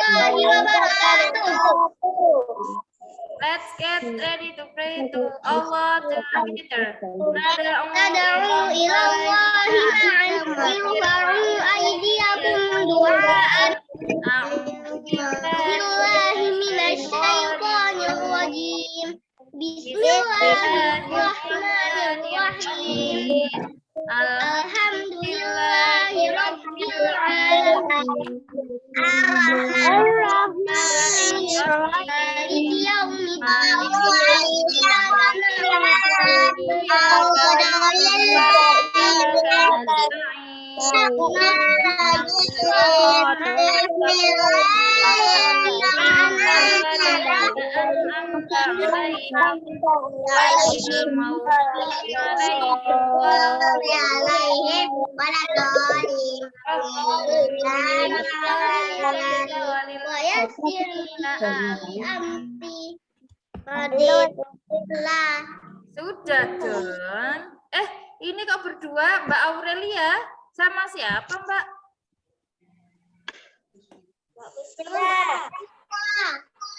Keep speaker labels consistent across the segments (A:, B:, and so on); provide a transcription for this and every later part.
A: warahmatullahi wabarakatuh.
B: Let's get ready to pray to Allah together.
A: Nad'u ilallahi ma'an irfa'u aydiyakum du'aan. A'udzubillahi minasyaitonir rajim. Bismillahirrahmanirrahim. Alhamdulillahi rabbil alamin. Ar-Rahmanir-Rahim. Maliki
B: Sudah dong. Ini kok berdua Mbak Aurelia sama siapa Mbak?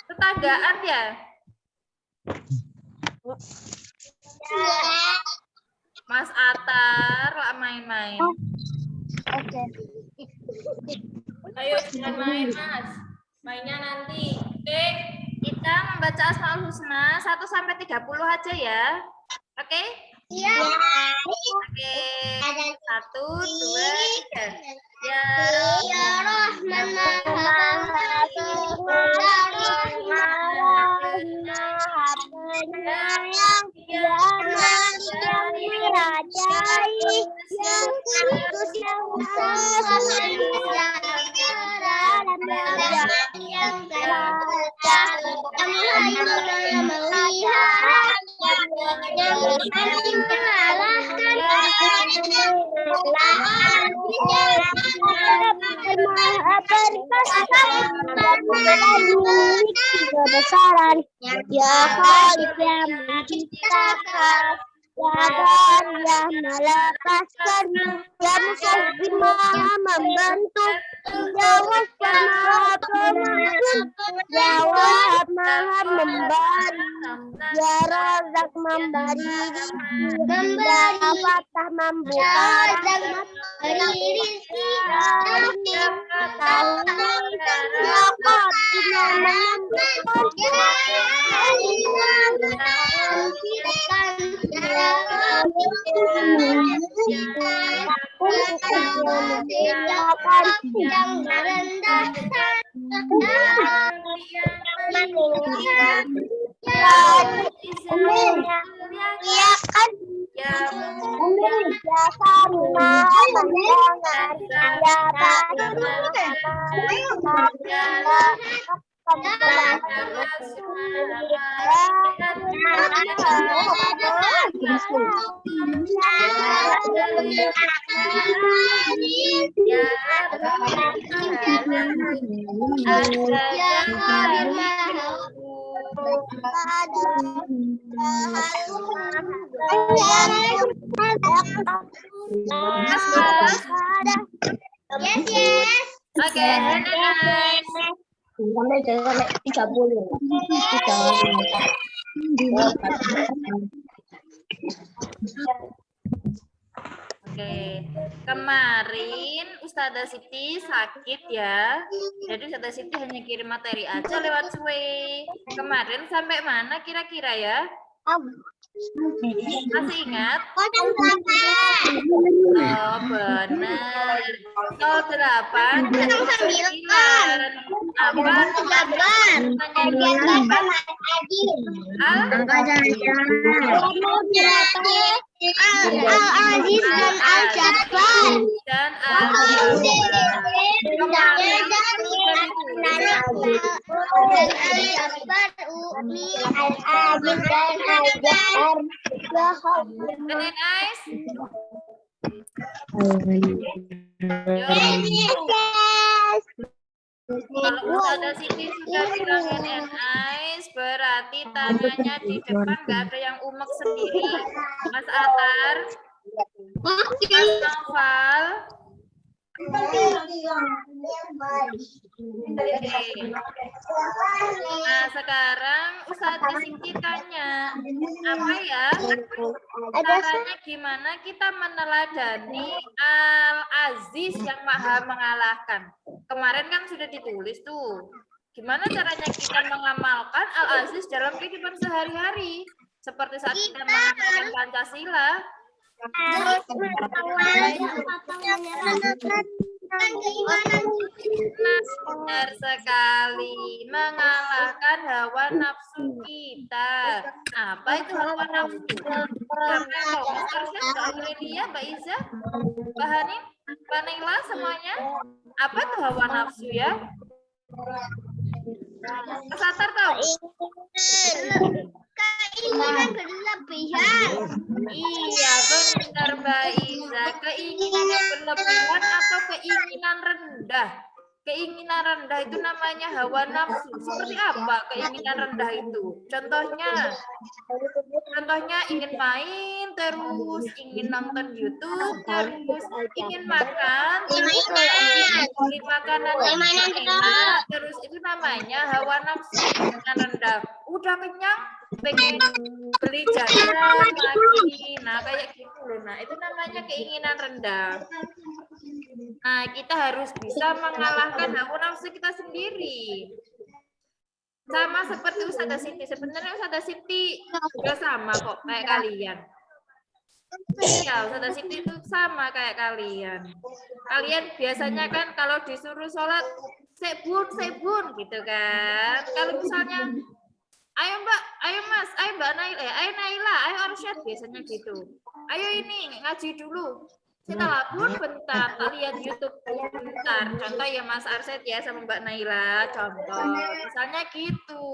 B: Tetanggaan ya? Mas Atar lah main-main. Ayo jangan main Mas. Mainnya nanti. Oke, kita membaca Asmaul Husna 1 sampai 30 aja ya. Oke?
A: Iya.
B: Oke. 1, 2, 3. Ya
A: Rahman besaran ya Khalik yang menciptakan ya Dan yang melepaskan ya Musabbih maha membentuk jawab maha pengampun jawab maha memberi ya Razak memberi ya Fatah membuka memberi rizki tahu ya Qadir menyembuhkan yang merendahkan Yes.
B: Oke, nice.
A: Sampai 30.
B: Oke, kemarin Ustazah Siti sakit ya. Jadi Ustazah Siti hanya kirim materi aja lewat Sway. Kemarin sampai mana kira-kira ya? Masih ingat? Oh, benar. 08 dan 9. Apa?
A: Al-Aziz dan Al-Jabbar
B: dan Very nice. Kalau Ustazah Siti sudah bilangin nice, berarti tanyanya di depan nggak ada yang umek sendiri. Mas Atar, Mas Noval, Nah, sekarang Ustazah Siti tanya, apa ya caranya gimana kita meneladani Al-Aziz yang maha mengalahkan? Kemarin kan sudah ditulis tuh. Gimana caranya kita mengamalkan Al-Aziz dalam kehidupan sehari-hari? Seperti saat kita mengamalkan Pancasila. Nah, benar sekali. Mengalahkan hawa nafsu kita. Apa itu hawa nafsu? Siapa yang tahu? Mas Arsyad, Mbak Aurelia, Mbak Iza, Mbak Hanin, Mbak Naila, semuanya? Apa itu hawa nafsu ya? Mas Atar tahu?
A: Keinginan berlebihan.
B: Iya, benar Mbak Iza. Keinginan yang berlebihan atau keinginan rendah. Keinginan rendah itu namanya hawa nafsu. Seperti apa keinginan rendah itu? Contohnya ingin main terus, ingin nonton YouTube terus, ingin makan terus, beli makanan yang enak terus, itu namanya hawa nafsu, keinginan rendah. Udah kenyang, pengen beli jajan lagi. Nah, kayak gitu loh. Nah, itu namanya keinginan rendah. Nah, kita harus bisa mengalahkan hawa nafsu kita sendiri. Sama seperti Ustazah Siti. Sebenarnya Ustazah Siti juga sama kok kayak kalian. Iya, Ustazah Siti itu sama kayak kalian. Kalian biasanya kan kalau disuruh sholat, sebun gitu kan. Kalau misalnya, ayo Mbak, ayo Mas, ayo Mbak Naila, ayo Naila, ayo Arsyad, biasanya gitu. Ayo ini ngaji dulu. Setelah pun bentar, tak lihat YouTube bentar. Contoh ya Mas Arsyad ya sama Mbak Naila, contoh. Misalnya gitu.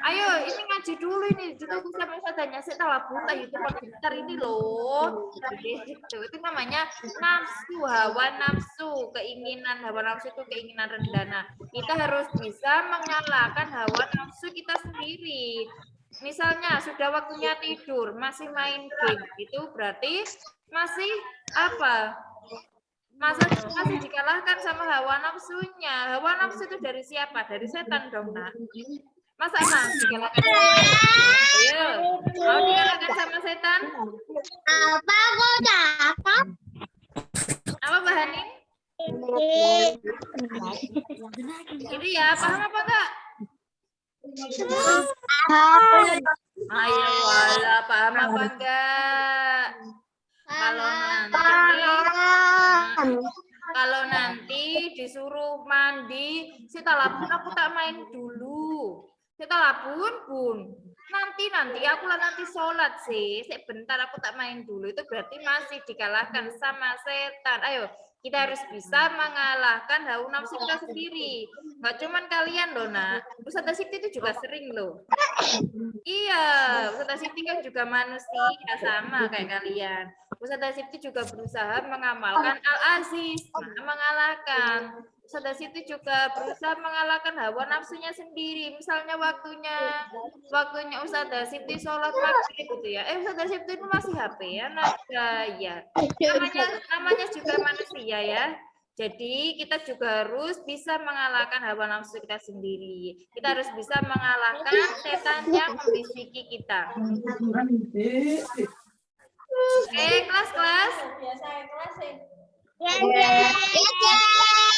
B: Ayo ini ngaji dulu ini, dulu sama Ustazahnya. Setelah pun tak YouTube bentar ini loh. Gitu. Itu namanya nafsu, hawa nafsu, keinginan. Hawa nafsu itu keinginan rendah. Nah, kita harus bisa mengalahkan hawa nafsu kita sendiri. Misalnya sudah waktunya tidur, masih main game, itu berarti masih apa? Masih dikalahkan sama hawa nafsunya. Hawa nafsu itu dari siapa? Dari setan dong, Nak. Masa emang dikalahkan sama setan? Ayo, mau dikalahkan sama setan?
A: Apa kok dapat?
B: Apa Mbak Hanin? Jadi ya, paham apa enggak? Ayo, wala, paham apa enggak? Kalau nanti disuruh mandi, setelah pun aku tak main dulu. Setelah pun nanti aku lah nanti sholat sih. Sebentar aku tak main dulu. Itu berarti masih dikalahkan sama setan. Ayo, kita harus bisa mengalahkan hawa nafsu kita sendiri. Nggak cuman kalian loh, Nak. Ustazah Siti itu juga sering loh. Iya, Ustazah Siti kan juga manusia sama kayak kalian. Ustazah Siti juga berusaha mengamalkan Al-Aziz, mengalahkan. Ustazah Siti juga berusaha mengalahkan hawa nafsunya sendiri. Misalnya waktunya Ustazah Siti sholat maghrib gitu ya. Ustazah Siti itu masih HP ya, ya. Namanya juga manusia ya. Jadi kita juga harus bisa mengalahkan hawa nafsu kita sendiri. Kita harus bisa mengalahkan setan yang membisiki kita. Oke, kelas-kelas.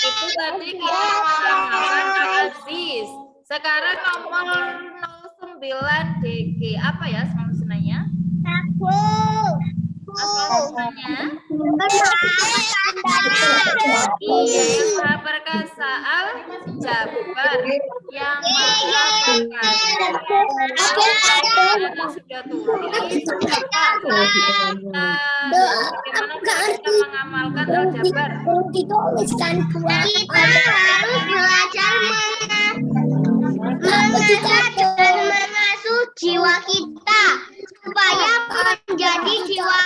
B: Itu tadi kita mengamalkan Al-Aziz. Sekarang nomor 09 DG. Apa ya asmaul husnanya? Asmaul husnanya? Iya, yang maha perkasa, Al-Jabbar, yang maha perkasa. Kalau sudah tulis, bagaimana cara kita mengamalkan Al-Jabbar?
A: Dituliskan kita harus belajar mengasah dan mengasuh jiwa kita supaya menjadi jiwa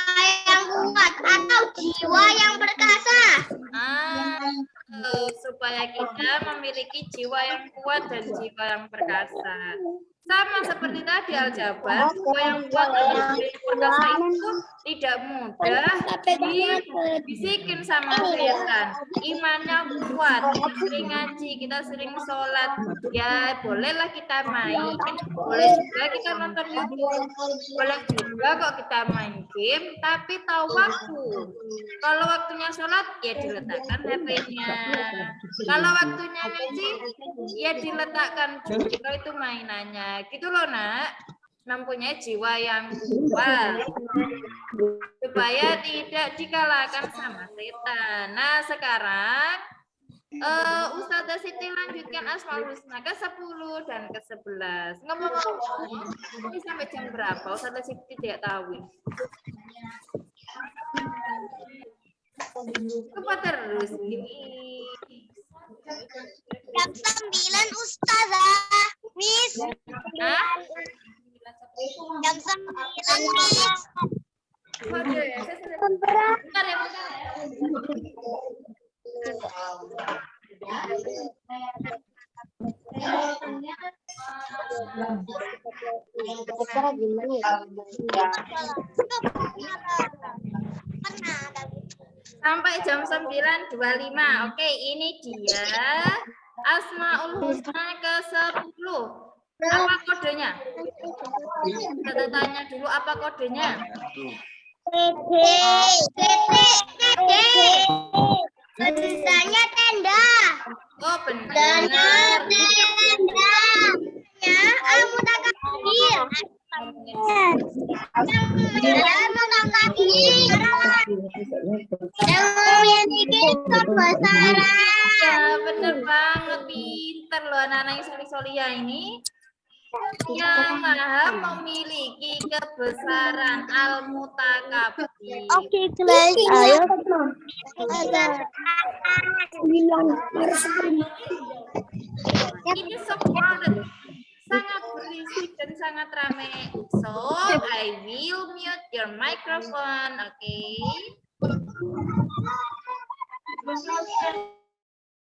A: yang kuat atau jiwa yang perkasa.
B: Supaya kita memiliki jiwa yang kuat dan jiwa yang perkasa. Sama seperti tadi aljabar, jiwa yang kuat dan perkasa itu tidak mudah dibisikin sama setan. Imannya kuat, kita sering ngaji, kita sering sholat. Ya bolehlah kita main, boleh juga kita nonton YouTube, boleh juga kok kita main game, tapi tahu waktu. Kalau waktunya sholat, ya diletakkan HP-nya. Kalau waktunya ngaji, ya diletakkan juga itu mainannya. Gitu loh nak, mempunyai jiwa yang kuat supaya tidak dikalahkan sama setan. Nah sekarang Ustazah Siti lanjutkan Asmaul Husna ke-10 dan ke-11. Ngomong-ngomong, ini sampai jam berapa? Ustazah Siti tidak tahu. Apa terus ini?
A: Jam 9 Ustazah. Miss.
B: Hah?
A: Jam 9 Miss.
B: Waduh, ya, saya sudah... Bentar ya, bentar ya. Sampai jam 9.25. Oke, ini dia Asmaul Husna ke-10. Apa kodenya? Kita tanya dulu apa kodenya.
A: Tendanya tenda.
B: Oh, benar.
A: Tenda. Ya, al-mutakabir. Yang memiliki kebesaran.
B: Ya, benar banget. Pinter loh anak-anak yang soli-solia ini. Yang maha memiliki kebesaran al-mutakabir.
A: Oke, kelas. Ayo.
B: Ini so crowded, sangat berisik dan sangat ramai. So, I will mute your microphone, okay?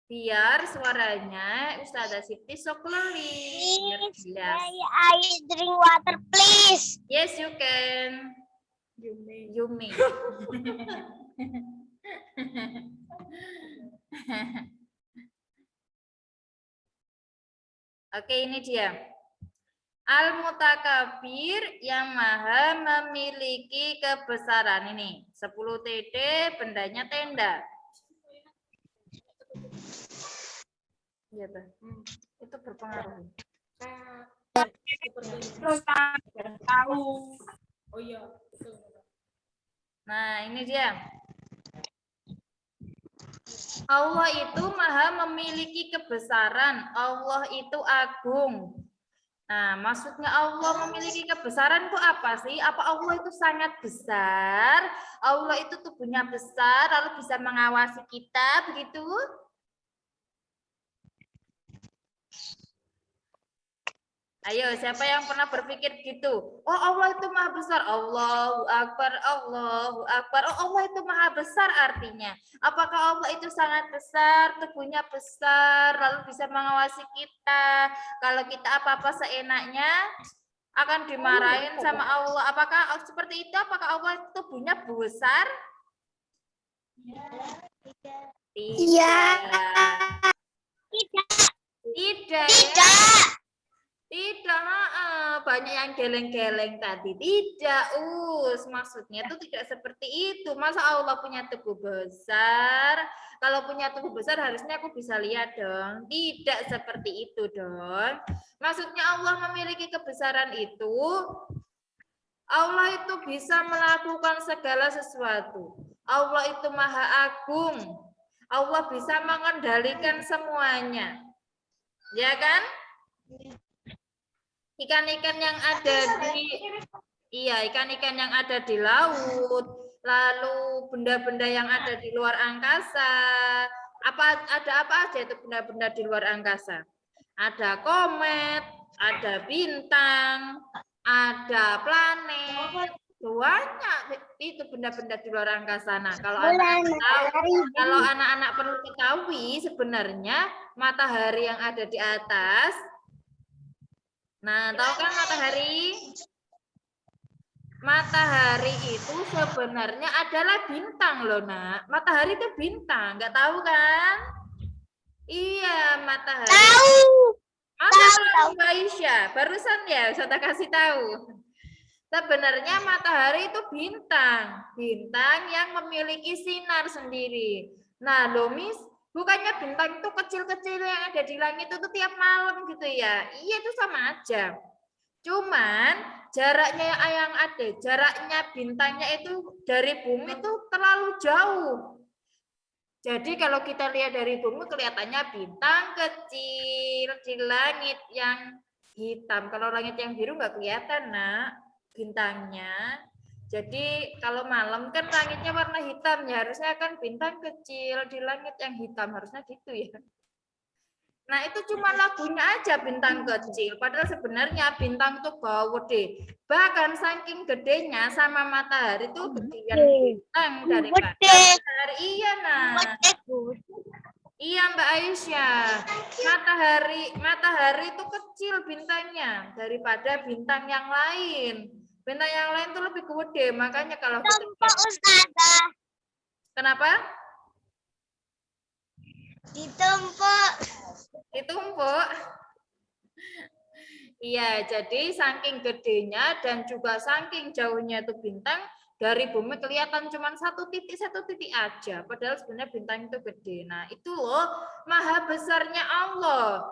B: Biar suaranya Ustazah Siti so clearly. Biar jelas.
A: I drink water, please.
B: Yes, you can. You may. Oke, ini dia. Al-Mutakabir yang maha memiliki kebesaran ini. 10 TD, bendanya tenda. Iya, itu berpengaruh.
C: Oh iya.
B: Nah, ini dia. Allah itu maha memiliki kebesaran. Allah itu agung. Nah, maksudnya Allah memiliki kebesaran itu apa sih? Apa Allah itu sangat besar? Allah itu tubuhnya besar, lalu bisa mengawasi kita, begitu? Ayo, siapa yang pernah berpikir gitu? Oh, Allah itu maha besar. Allahu Akbar, Allahu Akbar. Oh, Allah itu maha besar artinya. Apakah Allah itu sangat besar, tubuhnya besar, lalu bisa mengawasi kita? Kalau kita apa-apa seenaknya, akan dimarahin sama Allah. Apakah seperti itu? Apakah Allah itu tubuhnya besar?
A: Iya.
B: Tidak. Tidak, banyak yang geleng-geleng tadi. Tidak, maksudnya itu tidak seperti itu. Masa Allah punya tubuh besar? Kalau punya tubuh besar harusnya aku bisa lihat dong. Tidak seperti itu dong. Maksudnya Allah memiliki kebesaran itu, Allah itu bisa melakukan segala sesuatu. Allah itu maha agung. Allah bisa mengendalikan semuanya. Ya kan? Ikan-ikan yang ada ikan-ikan yang ada di laut, lalu benda-benda yang ada di luar angkasa. Ada apa aja itu benda-benda di luar angkasa? Ada komet, ada bintang, ada planet. Banyak itu benda-benda di luar angkasa. Nah, kalau anak-anak perlu ketahui sebenarnya matahari yang ada di atas. Nah, tahu kan matahari? Matahari itu sebenarnya adalah bintang loh, Nak. Matahari itu bintang, nggak tahu kan? Iya, matahari.
A: Tahu.
B: Masa
A: Tahu,
B: tahu Mbak Aisyah? Barusan ya, saya tak kasih tahu. Sebenarnya matahari itu bintang. Bintang yang memiliki sinar sendiri. Nah, loh Miss, bukannya bintang itu kecil-kecil yang ada di langit itu tiap malam gitu ya? Iya, itu sama aja. Cuman jaraknya yang ada, jaraknya bintangnya itu dari bumi itu terlalu jauh. Jadi kalau kita lihat dari bumi kelihatannya bintang kecil di langit yang hitam. Kalau langit yang biru nggak kelihatan, Nak, bintangnya. Jadi kalau malam kan langitnya warna hitam ya, harusnya kan bintang kecil di langit yang hitam, harusnya gitu ya. Nah, itu cuma lagunya aja bintang kecil. Padahal sebenarnya bintang itu gede. Bahkan saking gedenya sama matahari itu gedean bintang daripada matahari. Iya, nah. Iya, Mbak Aisyah. Matahari itu kecil bintangnya daripada bintang yang lain. Bintang yang lain itu lebih gede. Makanya kalau kita
A: Ustazah.
B: Kenapa?
A: Ditumpuk.
B: Ditumpuk. Iya, jadi saking gedenya dan juga saking jauhnya itu bintang dari bumi kelihatan cuma satu titik aja. Padahal sebenarnya bintang itu gede. Nah, itu loh maha besarnya Allah.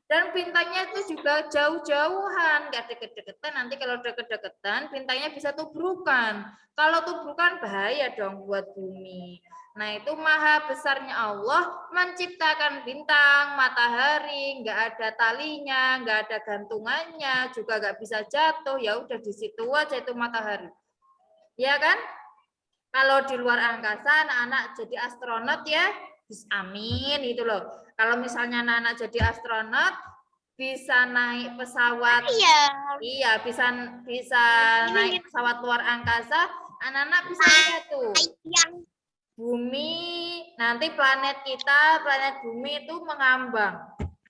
B: Dan bintangnya itu juga jauh-jauhan, nggak deket-deketan. Nanti kalau deket-deketan, bintangnya bisa tubrukan. Kalau tubrukan bahaya dong buat bumi. Nah, itu maha besarnya Allah menciptakan bintang, matahari, nggak ada talinya, nggak ada gantungannya, juga nggak bisa jatuh. Ya udah di situ aja itu matahari. Ya kan? Kalau di luar angkasa, anak-anak jadi astronot ya, amin itu loh. Kalau misalnya anak-anak jadi astronot, bisa naik pesawat, iya bisa naik pesawat luar angkasa, anak-anak bisa lihat tuh. Bumi, nanti planet kita, planet bumi itu mengambang.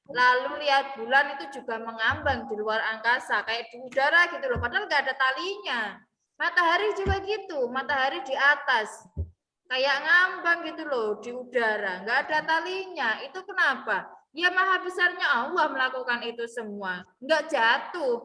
B: Lalu lihat bulan itu juga mengambang di luar angkasa, kayak di udara gitu loh, padahal nggak ada talinya. Matahari juga gitu, matahari di atas. Kayak ngambang gitu loh di udara, nggak ada talinya. Itu kenapa? Ya maha besarnya Allah melakukan itu semua. Nggak jatuh.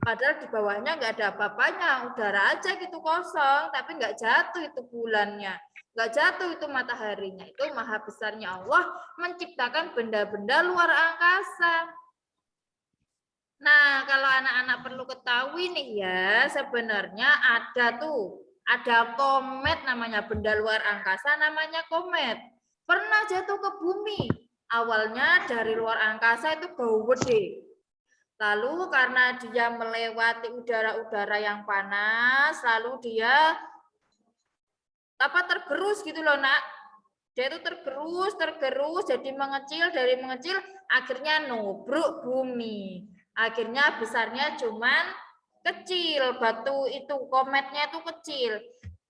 B: Padahal di bawahnya nggak ada apa-apanya, udara aja gitu kosong, tapi nggak jatuh itu bulannya. Nggak jatuh itu mataharinya. Itu maha besarnya Allah menciptakan benda-benda luar angkasa. Nah, kalau anak-anak perlu ketahui nih ya, sebenarnya ada komet namanya, benda luar angkasa namanya komet. Pernah jatuh ke bumi. Awalnya dari luar angkasa itu gede. Lalu karena dia melewati udara-udara yang panas, lalu dia tergerus gitu loh, Nak. Dia itu tergerus, jadi mengecil, dari mengecil akhirnya nubruk bumi. Akhirnya besarnya cuman kecil, batu itu kometnya itu kecil.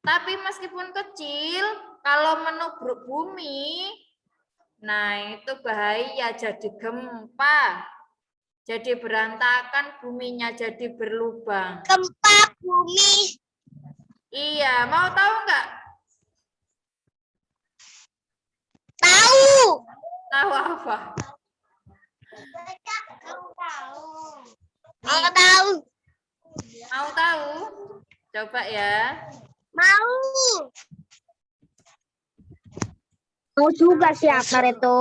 B: Tapi meskipun kecil, kalau menubruk bumi, nah itu bahaya, jadi gempa. Jadi berantakan buminya, jadi berlubang.
A: Gempa bumi.
B: Iya, mau tahu nggak?
A: Tahu.
B: Tahu apa?
A: Mau tahu.
B: Mau tahu? Coba ya.
A: Mau. Mau juga siapa itu?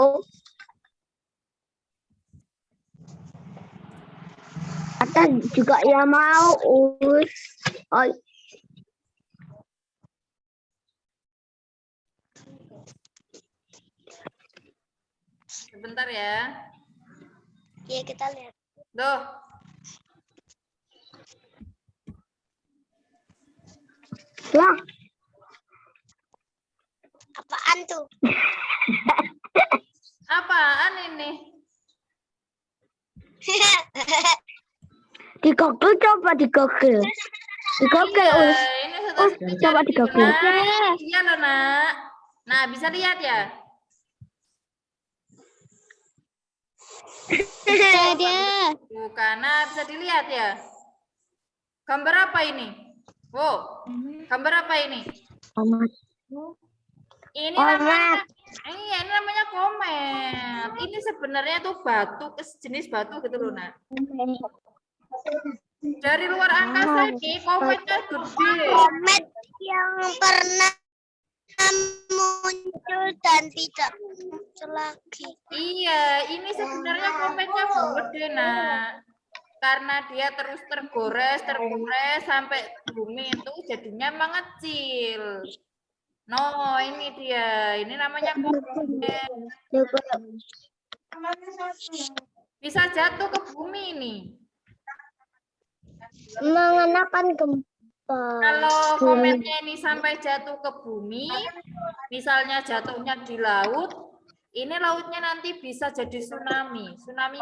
A: Ata juga ya mau. Oh.
B: Sebentar ya.
A: Iya, kita lihat.
B: Duh.
A: Lah. Apaan tuh?
B: Apaan ini?
A: Di Google, coba di Google. Di Google.
B: Ini
A: Coba di Google.
B: Iya loh, Nak. Nah, bisa lihat ya?
A: Ada.
B: Bukan. Nah, bisa dilihat ya. Gambar apa ini? Oh, gambar apa ini?
A: Tomat.
B: Ini namanya, ini namanya komet. Ini sebenarnya tuh batu, jenis batu gitu loh, Nak. Dari luar angkasa ini kometnya gede.
A: Komet yang pernah muncul dan tidak muncul lagi.
B: Iya, ini sebenarnya kometnya gede, Nak. Karena dia terus tergores sampai bumi itu jadinya mengecil. No, ini dia. Ini namanya komet. Bisa jatuh ke bumi ini.
A: Mengenakan gempa.
B: Kalau kometnya ini sampai jatuh ke bumi, misalnya jatuhnya di laut, ini lautnya nanti bisa jadi tsunami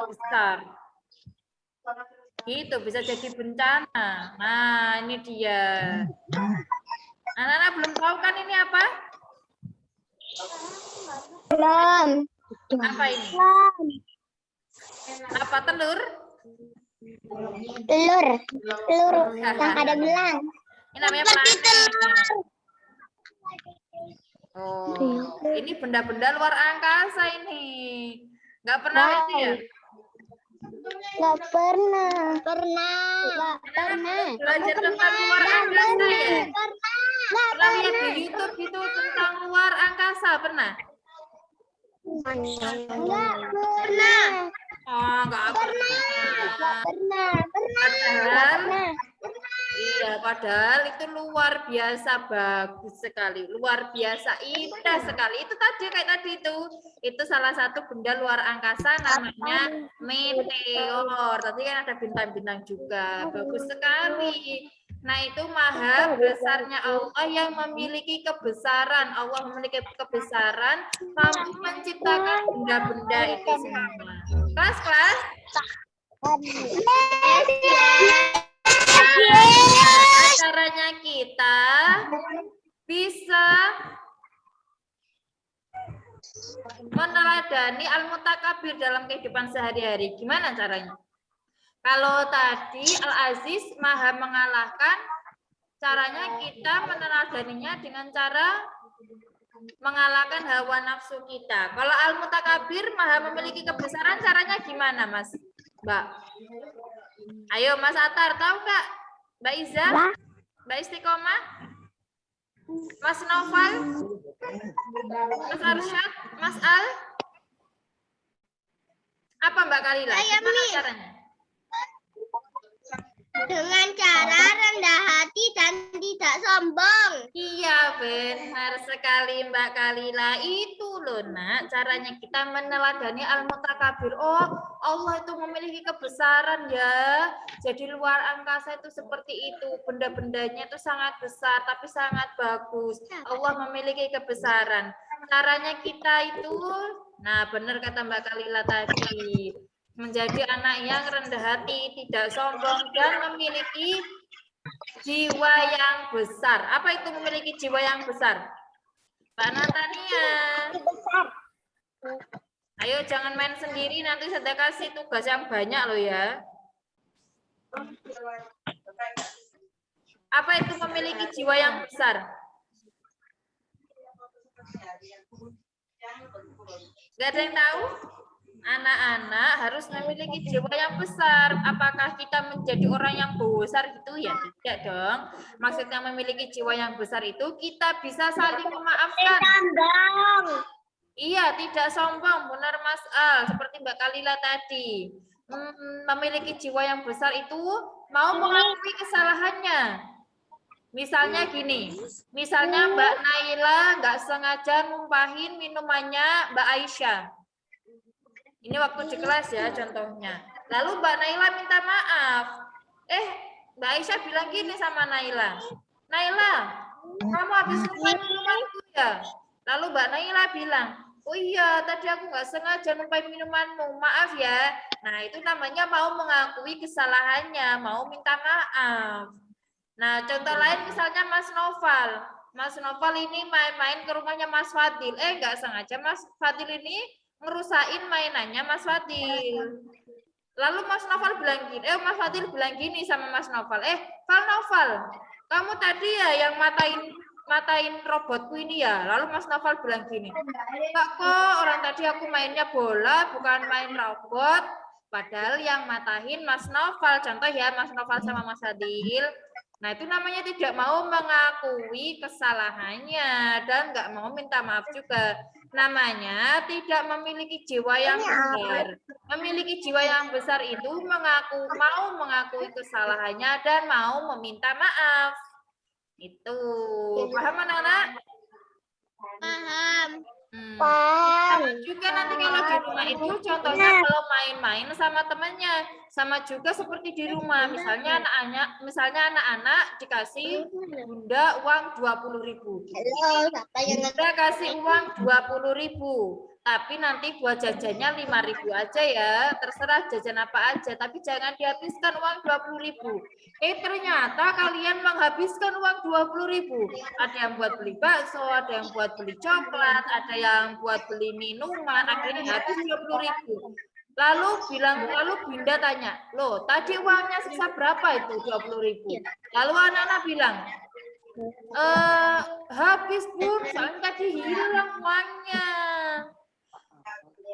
B: besar. Gitu, bisa jadi bencana. Nah, ini dia. Anak-anak belum tahu kan ini apa?
A: Belum.
B: Apa ini? Apa telur?
A: Telur yang ada gelang.
B: Ini namanya planet. Oh, ini benda-benda luar angkasa ini. Nggak pernah lihat ya?
A: Nggak pernah. Nggak pernah.
B: Belajar tentang luar angkasa ya? Pernah lihat di YouTube itu tentang luar angkasa, pernah?
A: Nggak pernah.
B: Oh, nggak pernah. Iya, padahal itu luar biasa bagus sekali, luar biasa indah sekali. Itu tadi kayak tadi itu salah satu benda luar angkasa namanya meteor. Tadi kan ada bintang-bintang juga, bagus sekali. Nah, itu maha besarnya Allah yang memiliki kebesaran. Allah memiliki kebesaran, mampu menciptakan benda-benda itu semua. Kelas. Caranya kita bisa meneladani al-mutakabir dalam kehidupan sehari-hari. Gimana caranya? Kalau tadi Al-Aziz maha mengalahkan, caranya kita meneladaninya dengan cara mengalahkan hawa nafsu kita. Kalau al-mutakabir maha memiliki kebesaran, caranya gimana, Mas? Mbak? Ayo Mas Atar, tahu nggak? Mbak Iza? Mbak Istiqomah? Mas Noval? Mas Arsyad? Mas Al? Apa Mbak Kalila? Gimana caranya?
A: Dengan cara rendah hati dan tidak sombong.
B: Iya, benar sekali Mbak Kalila. Itu loh, Nak, caranya kita meneladani al-mutakabir. Oh, Allah itu memiliki kebesaran ya. Jadi luar angkasa itu seperti itu. Benda-bendanya itu sangat besar, tapi sangat bagus. Allah memiliki kebesaran. Caranya kita itu, nah benar kata Mbak Kalila tadi. Menjadi anak yang rendah hati, tidak sombong, dan memiliki jiwa yang besar. Apa itu memiliki jiwa yang besar? Mbak Natania. Ayo jangan main sendiri, nanti saya kasih tugas yang banyak loh ya. Apa itu memiliki jiwa yang besar? Gak ada yang tahu? Anak-anak harus memiliki jiwa yang besar. Apakah kita menjadi orang yang besar gitu ya? Tidak dong. Maksudnya memiliki jiwa yang besar itu kita bisa saling memaafkan. Iya, tidak sombong. Benar Mas Al. Seperti Mbak Kalila tadi. Memiliki jiwa yang besar itu mau mengakui kesalahannya. Misalnya gini. Misalnya Mbak Naila nggak sengaja numpahin minumannya Mbak Aisyah. Ini waktu di kelas ya contohnya. Lalu Mbak Naila minta maaf. Mbak Aisyah bilang gini sama Naila. Naila, kamu habis numpahin minumanku ya? Lalu Mbak Naila bilang, oh iya tadi aku nggak sengaja numpahin minumanmu. Maaf ya. Nah itu namanya mau mengakui kesalahannya. Mau minta maaf. Nah contoh lain misalnya Mas Noval. Mas Noval ini main-main ke rumahnya Mas Fadil. Nggak sengaja Mas Fadil ini ngerusain mainannya Mas Fadil. Lalu Mas Novel bilang gini, Mas Fadil bilang gini sama Mas Novel, Novel, kamu tadi ya yang matain robotku ini ya. Lalu Mas Novel bilang gini, Kak, kok orang tadi aku mainnya bola, bukan main robot. Padahal yang matahin Mas Novel, contoh ya Mas Novel sama Mas Fadil. Nah itu namanya tidak mau mengakui kesalahannya dan nggak mau minta maaf juga. Namanya tidak memiliki jiwa yang besar. Memiliki jiwa yang besar itu mau mengakui kesalahannya dan mau meminta maaf. Itu paham anak-anak?
A: Paham.
B: Sama juga nanti kalau di rumah itu contohnya kalau main-main sama temannya, sama juga seperti di rumah. Misalnya anak-anak dikasih bunda uang 20.000. Bunda kasih uang 20.000. Tapi nanti buat jajannya 5.000 aja ya, terserah jajan apa aja, tapi jangan dihabiskan uang 20.000. Ternyata kalian menghabiskan uang 20.000. Ada yang buat beli bakso, ada yang buat beli coklat, ada yang buat beli minuman, akhirnya habis 20.000. Lalu Bunda tanya, loh tadi uangnya sisa berapa itu 20.000? Lalu anak-anak bilang, habis Bun, soalnya tadi hilang uangnya.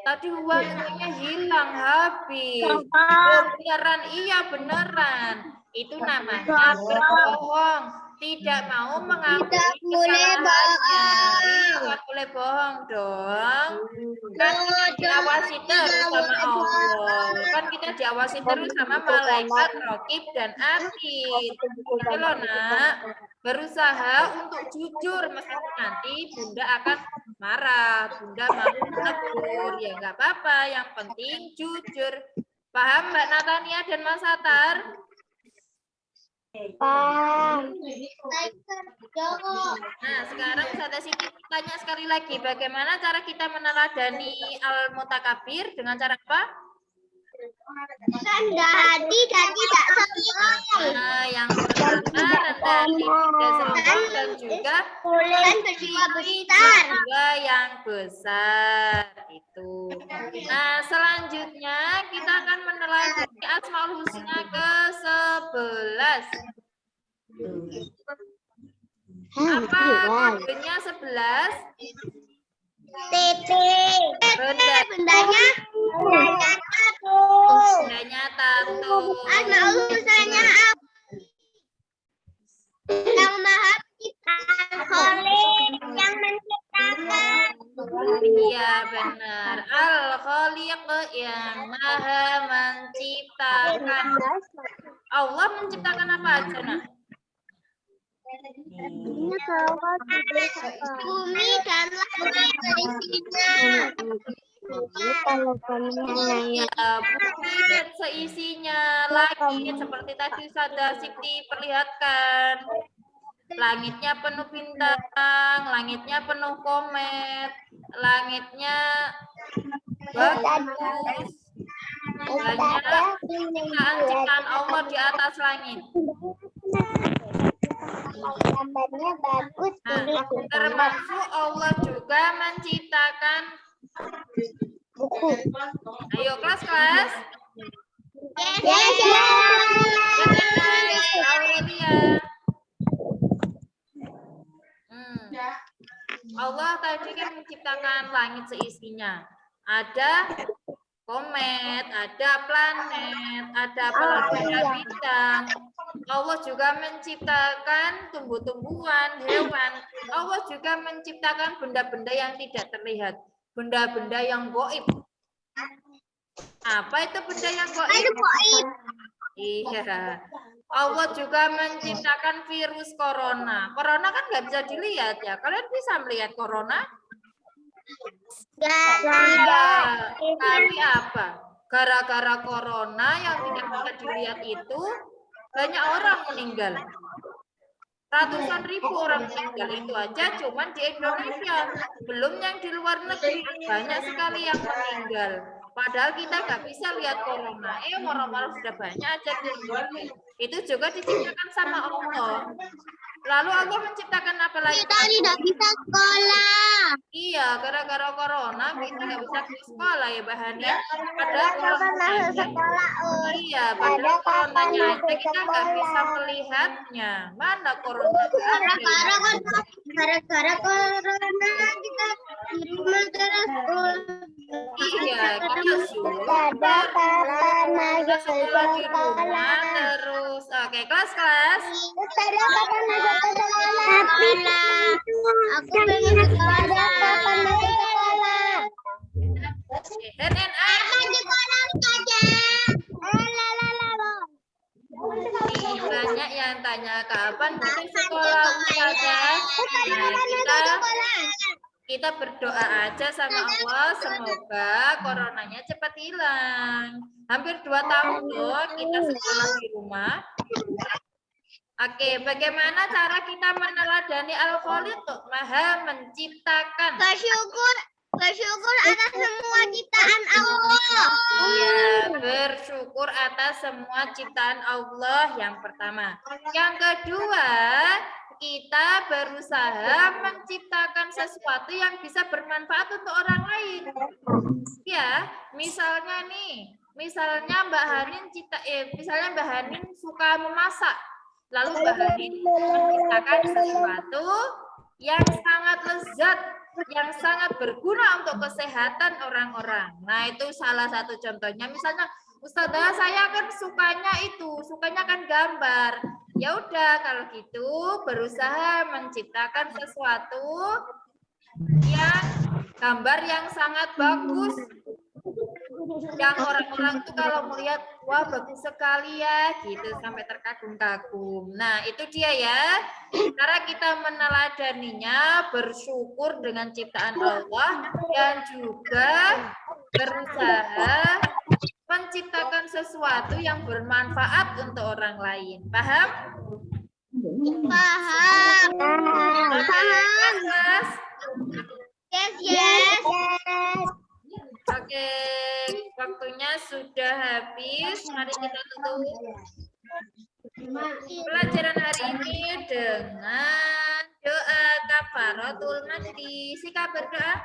B: Tadi uangnya hilang, habis. Oh, beneran, iya beneran. Itu namanya berbohong. Tidak mau mengakui kesalahannya. Tidak boleh bohong dong. Kan kita diawasi terus sama Allah. Kan kita diawasi terus sama malaikat, Raqib dan Atid. Gitu loh nak. Berusaha untuk jujur meskipun nanti Bunda akan marah, Bunda mau menegur, ya nggak apa-apa, yang penting jujur. Paham Mbak Natania dan Mas Satar?
A: Paham.
B: Nah, sekarang Ustazah Siti tanya sekali lagi, bagaimana cara kita meneladani Al-Mutakabir dengan cara apa?
A: Rendah hati dan tidak sombong.
B: Nah, yang pertama rendah hati tidak sombong dan juga
A: Dan berjiwa besar.
B: jiwa yang besar itu. Nah, selanjutnya kita akan meneladani Asmaul Husna ke-11. Apa kodenya 11?
A: Titik.
B: Rendah.
A: Bendanya satu.
B: Bendanya tato.
A: Asmaul husnanya yang maha Khaliq yang menciptakan.
B: Iya benar. Al-Khaliq yang maha menciptakan. Allah menciptakan apa aja nak?
A: Bumi dan langit seisinya.
B: Ya, bumi dan seisinya, langit seperti tadi Ustazah Siti perlihatkan. Langitnya penuh bintang, langitnya penuh komet, langitnya bagus. Banyak ciptaan Allah di atas langit.
A: Gambarnya bagus.
B: Nah, termasuk Allah juga menciptakan
A: Buku.
B: Ayo kelas.
A: Yes.
B: Aurelia. Allah tadi kan menciptakan langit seisinya. Ada komet, ada planet, ada bintang. Allah juga menciptakan tumbuh-tumbuhan, hewan. Allah juga menciptakan benda-benda yang tidak terlihat, benda-benda yang gaib. Apa itu benda yang gaib? Iya. Allah juga menciptakan virus corona. Corona kan nggak bisa dilihat ya. Kalian bisa melihat corona?
A: Tidak.
B: Tapi apa? Gara-gara corona yang tidak bisa dilihat itu banyak orang meninggal. Ratusan ribu orang meninggal itu aja cuman di Indonesia. Belum yang di luar negeri. Banyak sekali yang meninggal. Padahal kita nggak bisa lihat corona. Corona sudah banyak aja di Indonesia. Itu juga diciptakan sama Allah. Lalu Allah menciptakan apa lagi?
A: Kita tidak bisa sekolah.
B: Iya, gara-gara corona kita nggak bisa ke sekolah ya Bahani. Padahal coronanya, iya, padahal coronanya aja kita nggak bisa melihatnya. Mana corona?
A: Gara-gara corona kita di rumah terus.
B: Iya, kita sekolah di rumah terus. Oke, kelas-kelas.
A: Aku pengen sekolah.
B: NNA. Nih, banyak yang tanya kapan kita sekolah Ustazah. Nah, kita berdoa aja sama Allah semoga coronanya cepat hilang. Hampir 2 tahun loh kita sekolah di rumah. Oke, bagaimana cara kita meneladani Al-Khaliq untuk Maha menciptakan?
A: Bersyukur atas semua ciptaan Allah.
B: Iya, bersyukur atas semua ciptaan Allah yang pertama. Yang kedua, kita berusaha menciptakan sesuatu yang bisa bermanfaat untuk orang lain. Ya, misalnya Mbak Hanin Mbak Hanin suka memasak. Lalu Mbak Hanin menciptakan sesuatu yang sangat lezat, yang sangat berguna untuk kesehatan orang-orang. Nah, itu salah satu contohnya. Misalnya, Ustazah, saya kan sukanya kan gambar. Ya udah, kalau gitu berusaha menciptakan sesuatu yang gambar yang sangat bagus. Yang orang-orang tuh kalau melihat, wah bagus sekali ya, gitu sampai terkagum-kagum. Nah, itu dia ya. Cara kita meneladaninya bersyukur dengan ciptaan Allah dan juga berusaha menciptakan sesuatu yang bermanfaat untuk orang lain. Paham?
A: Paham.
B: Yes.
A: Yes.
B: Oke, waktunya sudah habis. Mari kita tutup pelajaran hari ini dengan doa kafaratul majlis. Sikap berdoa.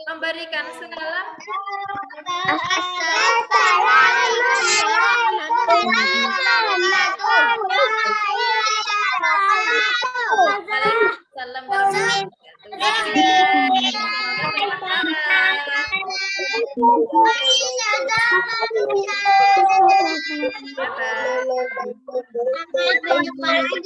B: Memberikan salam. Salam
A: Sampai jumpa lagi.